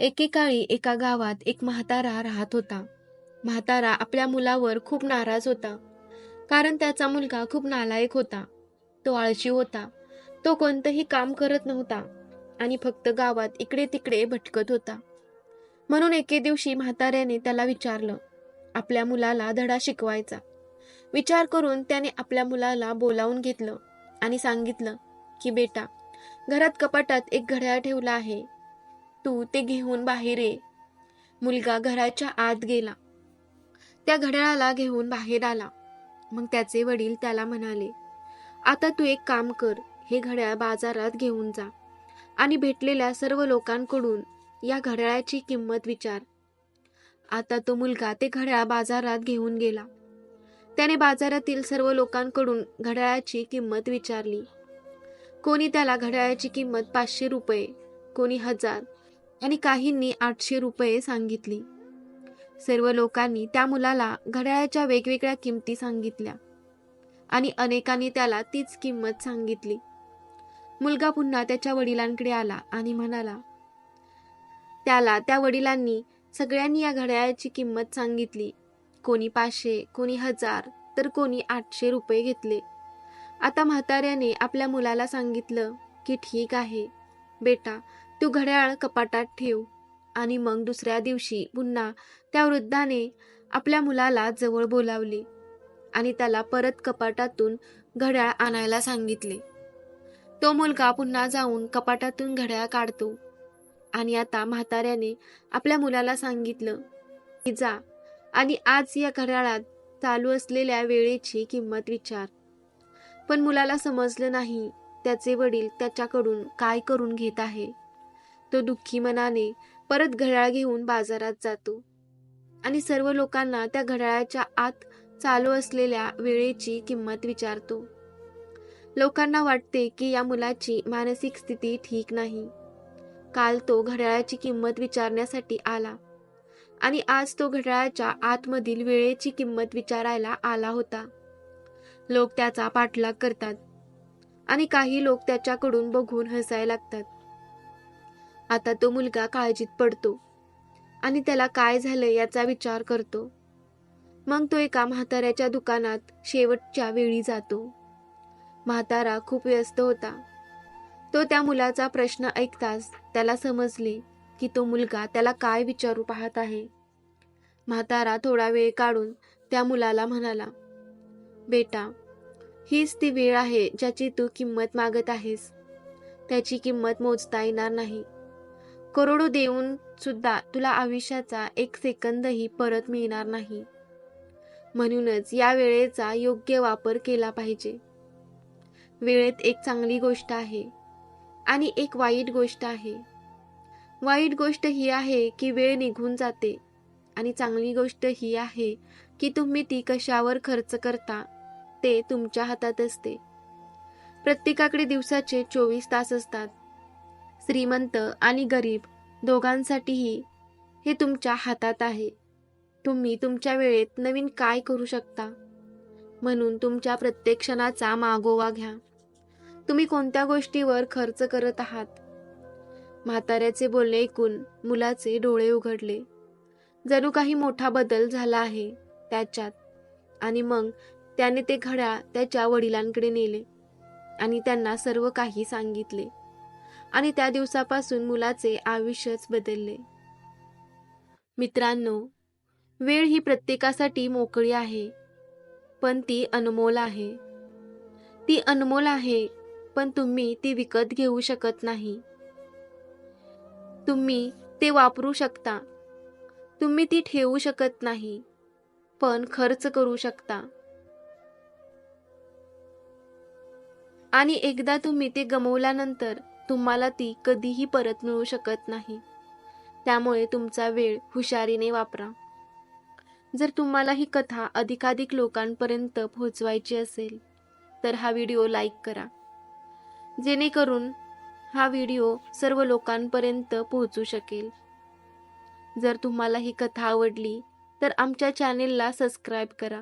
एकेकाळी एका गावात एक म्हातारा राहत होता. म्हातारा आपल्या मुलावर खूप नाराज होता, कारण त्याचा मुलगा खूप नालायक होता. तो आळशी होता. तो कोणतंही काम करत नव्हता आणि फक्त गावात इकडे तिकडे भटकत होता. म्हणून एके दिवशी म्हाताऱ्याने त्याला विचारलं, आपल्या मुलाला धडा शिकवायचा. विचार करून त्याने आपल्या मुलाला बोलावून घेतलं आणि सांगितलं की बेटा, घरात कपाटात एक घड्याळ ठेवला आहे, तू ते घेऊन बाहेर ये. मुलगा घराच्या आत गेला. त्या घड्याळाला घेऊन बाहेर आला. मग त्याचे वडील त्याला म्हणाले, आता तू एक काम कर, हे घड्याळ बाजारात घेऊन जा आणि भेटलेल्या सर्व लोकांकडून या घड्याळाची किंमत विचार. आता तो मुलगा ते घड्याळ बाजारात घेऊन गेला. त्याने बाजारातील सर्व लोकांकडून घड्याळाची किंमत विचारली. कोणी त्याला घड्याळाची किंमत 500 रुपये, कोणी 1000 आणि काहींनी 800 रुपये सांगितली. सर्व लोकांनी त्या मुलाला घड्याळाच्या वेगवेगळ्या किमती सांगितल्या आणि अनेकांनी त्याला तीच किंमत सांगितली. मुलगा पुन्हा त्याच्या वडिलांकडे आला आणि म्हणाला. त्याला त्या वडिलांनी सगळ्यांनी या घड्याळाची किंमत सांगितली. कोणी 500, कोणी 1000 तर कोणी 800 रुपये घेतले. आता म्हाताऱ्याने आपल्या मुलाला सांगितलं की ठीक आहे बेटा, तू घड्याळ कपाटात ठेव. आणि मग दुसऱ्या दिवशी पुन्हा त्या वृद्धाने आपल्या मुलाला जवळ बोलावले आणि त्याला परत कपाटातून घड्याळ आणायला सांगितले. तो मुलगा पुन्हा जाऊन कपाटातून घड्याळ काढतो आणि आता म्हाताऱ्याने आपल्या मुलाला सांगितलं की जा आणि आज या घड्याळात चालू असलेल्या वेळेची किंमत विचार. पण मुलाला समजलं नाही त्याचे वडील त्याच्याकडून काय करून घेत आहे. तो दुःखी मनाने परत घड्याळ घेऊन बाजारात जातो आणि सर्व लोकांना त्या घड्याळाच्या आत चालू असलेल्या वेळेची किंमत विचारतो. लोकांना वाटते की या मुलाची मानसिक स्थिती ठीक नाही. काल तो घड्याळाची किंमत विचारण्यासाठी आला आणि आज तो घड्याळाच्या आतमधील वेळेची किंमत विचारायला आला होता. लोक त्याचा पाठलाग करतात आणि काही लोक त्याच्याकडून बघून हसायला लागतात. आता तो मुलगा काळजीत पडतो आणि त्याला काय झालं याचा विचार करतो. मग तो एका म्हाताऱ्याच्या दुकानात शेवटच्या वेळी जातो. म्हातारा खूप व्यस्त होता. तो त्या मुलाचा प्रश्न ऐकताच त्याला समजले की तो मुलगा त्याला काय विचारू पाहत आहे. म्हातारा थोडा वेळ काढून त्या मुलाला म्हणाला, बेटा, हीच ती वेळ आहे ज्याची तू किंमत मागत आहेस. त्याची किंमत मोजता येणार नाही. करोडो देऊन सुद्धा तुला आयुष्याचा एक सेकंदही परत मिळणार नाही. म्हणूनच या वेळेचा योग्य वापर केला पाहिजे. वेळेत एक चांगली गोष्ट आहे आणि एक वाईट गोष्ट आहे. वाईट गोष्ट ही आहे की वेळ निघून जाते आणि चांगली गोष्ट ही आहे की तुम्ही ती कशावर खर्च करता ते तुमच्या हातात असते. प्रत्येकाकडे दिवसाचे 24 तास असतात. श्रीमंत आणि गरीब दोघांसाठीही हे तुमच्या हातात आहे. तुम्ही तुमच्या वेळेत नवीन काय करू शकता. म्हणून तुमच्या प्रत्येक क्षणाचा मागोवा घ्या. तुम्ही कोणत्या गोष्टीवर खर्च करत आहात. म्हाताऱ्याचे बोलणे ऐकून मुलाचे डोळे उघडले. जणू काही मोठा बदल झाला आहे त्याच्यात. आणि मग त्याने ते घड्याळ त्याच्या वडिलांकडे नेले आणि त्यांना सर्व काही सांगितले. आणि त्या दिवसापासून मुलाचे आयुष्यच बदलले. मित्रांनो, वेळ ही प्रत्येकासाठी मोकळी आहे, पण ती अनमोल आहे. ती अनमोल आहे, पण तुम्ही ती विकत घेऊ शकत नाही. तुम्ही ते वापरू शकता. तुम्ही ती ठेवू शकत नाही, पण खर्च करू शकता. आणि एकदा तुम्ही ते गमावल्यानंतर तुम्हाला ती कधीही परत मिळू शकत नाही. त्यामुळे तुमचा वेळ हुशारीने वापरा. जर तुम्हाला ही कथा अधिकाधिक लोकांपर्यंत पोहोचवायची असेल तर हा व्हिडिओ लाईक करा, जेणेकरून हा व्हिडिओ सर्व लोकांपर्यंत पोहोचू शकेल. जर तुम्हाला ही कथा आवडली तर आमच्या चॅनेलला सबस्क्राईब करा.